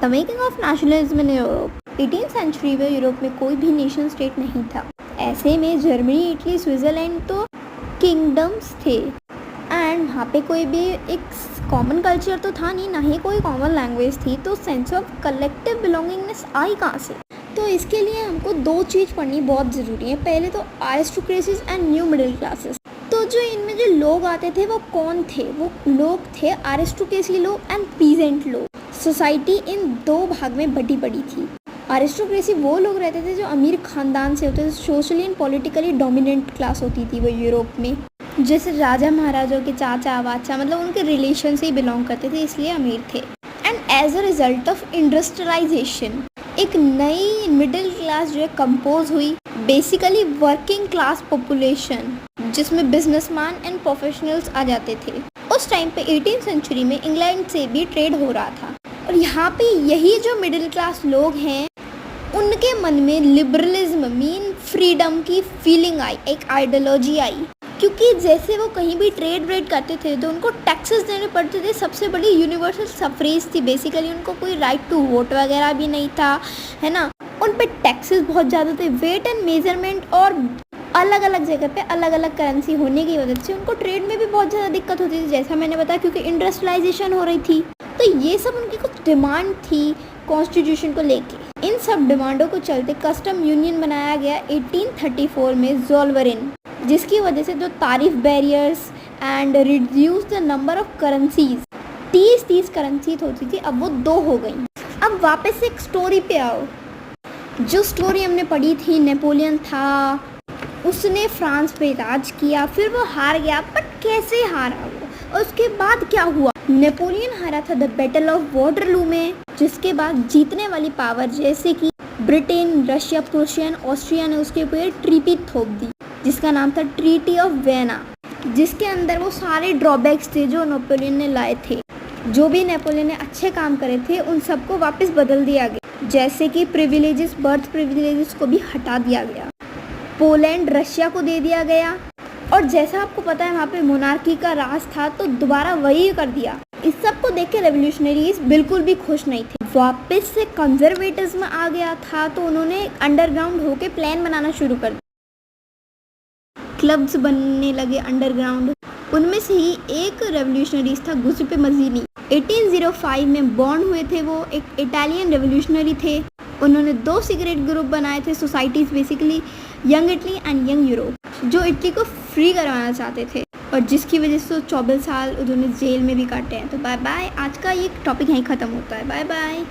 The making of nationalism in Europe. 18th century में Europe में कोई भी नेशन स्टेट नहीं था। ऐसे में जर्मनी, इटली, स्विट्जरलैंड तो किंगडम्स थे एंड वहाँ पे कोई भी एक कॉमन कल्चर तो था नहीं, ना ही कोई कॉमन लैंग्वेज थी। तो सेंस ऑफ कलेक्टिव बिलोंगिंगनेस आई कहाँ से? तो इसके लिए हमको दो चीज़ पढ़नी बहुत ज़रूरी है। पहले तो आरिस्टोक्रेसीज एंड न्यू मिडिल क्लासेस। तो जो इनमें जो लोग आते थे वो कौन थे? वो लोग थे आरिस्टोक्रेसी लोग एंड पीजेंट लोग। सोसाइटी इन दो भाग में बटी पड़ी थी। आरिस्टोक्रेसी वो लोग रहते थे जो अमीर खानदान से होते थे, socially and politically dominant class होती थी वो यूरोप में, जैसे राजा महाराजों के चाचा वाचा, मतलब उनके रिलेशन से ही बिलोंग करते थे, इसलिए अमीर थे। And as a result of industrialisation एक नई मिडिल क्लास जो है कंपोज हुई, बेसिकली वर्किंग क्लास पॉपुलेशन, जिसमें बिजनेसमैन एंड प्रोफेशनल्स आ जाते थे। उस टाइम पे 18th सेंचुरी में इंग्लैंड से भी ट्रेड हो रहा था और यहाँ पे यही जो मिडिल क्लास लोग हैं उनके मन में लिबरलिज्म मीन फ्रीडम की फीलिंग आई, एक आइडियोलॉजी आई। क्योंकि जैसे वो कहीं भी ट्रेड व्रेड करते थे तो उनको टैक्सेस देने पड़ते थे। सबसे बड़ी यूनिवर्सल सफ्रेज थी, बेसिकली उनको कोई राइट टू वोट वगैरह भी नहीं था, है ना। उन पे टैक्सेस बहुत ज़्यादा थे। वेट एंड मेजरमेंट और अलग अलग जगह पे अलग अलग करेंसी होने की वजह से उनको ट्रेड में भी बहुत ज़्यादा दिक्कत होती थी, जैसा मैंने बताया, क्योंकि इंडस्ट्रियलाइजेशन हो रही थी। तो ये सब उनकी कुछ डिमांड थी कॉन्स्टिट्यूशन को लेके। इन सब डिमांडों को चलते कस्टम यूनियन बनाया गया 1834 में ज़ोल्वरिन, जिसकी वजह से जो तारीफ barriers and reduce the number of currencies, 30 currency होती थी, अब वो 2 हो गई। अब वापस एक स्टोरी पे आओ। जो स्टोरी हमने पढ़ी थी, नेपोलियन था, उसने फ्रांस पे राज किया, फिर वो हार गया। बट कैसे हारा वो, और उसके बाद क्या हुआ? नेपोलियन हारा था द बैटल ऑफ वाटरलू में, जिसके बाद जीतने वाली पावर जैसे कि ब्रिटेन, रशिया, प्रूशियन, ऑस्ट्रिया ने उसके ऊपर ट्रीटी थोप दी, जिसका नाम था ट्रीटी ऑफ वेना, जिसके अंदर वो सारे ड्रॉबैक्स थे जो नेपोलियन ने लाए थे। जो भी नेपोलियन ने अच्छे काम करे थे उन सबको वापस बदल दिया गया, जैसे कि प्रिविलेजेस, बर्थ प्रिविलेजेस को भी हटा दिया गया। पोलैंड रशिया को दे दिया गया। और जैसा आपको पता है वहाँ पे मोनार्की का राज था, तो दोबारा वही कर दिया। इस सब को देख के रेवोल्यूशनरीज बिल्कुल भी खुश नहीं थे। वापस से कंजर्वेटिज्म आ गया था, तो उन्होंने अंडरग्राउंड होके प्लान बनाना शुरू कर दिया। क्लब्स बनने लगे अंडरग्राउंड। उनमें से ही एक रेवोल्यूशनरीज था गुसेपे मजीनी। 1805 में बॉर्न हुए थे वो, एक इटालियन रेवोल्यूशनरी थे। उन्होंने 2 सीक्रेट ग्रुप बनाए थे, societies, basically young Italy and young Europe, जो इटली को फ्री करवाना चाहते थे, और जिसकी वजह से 24 साल उन्होंने जेल में भी काटे हैं। तो बाय बाय, आज का ये टॉपिक यहीं ख़त्म होता है। Bye bye.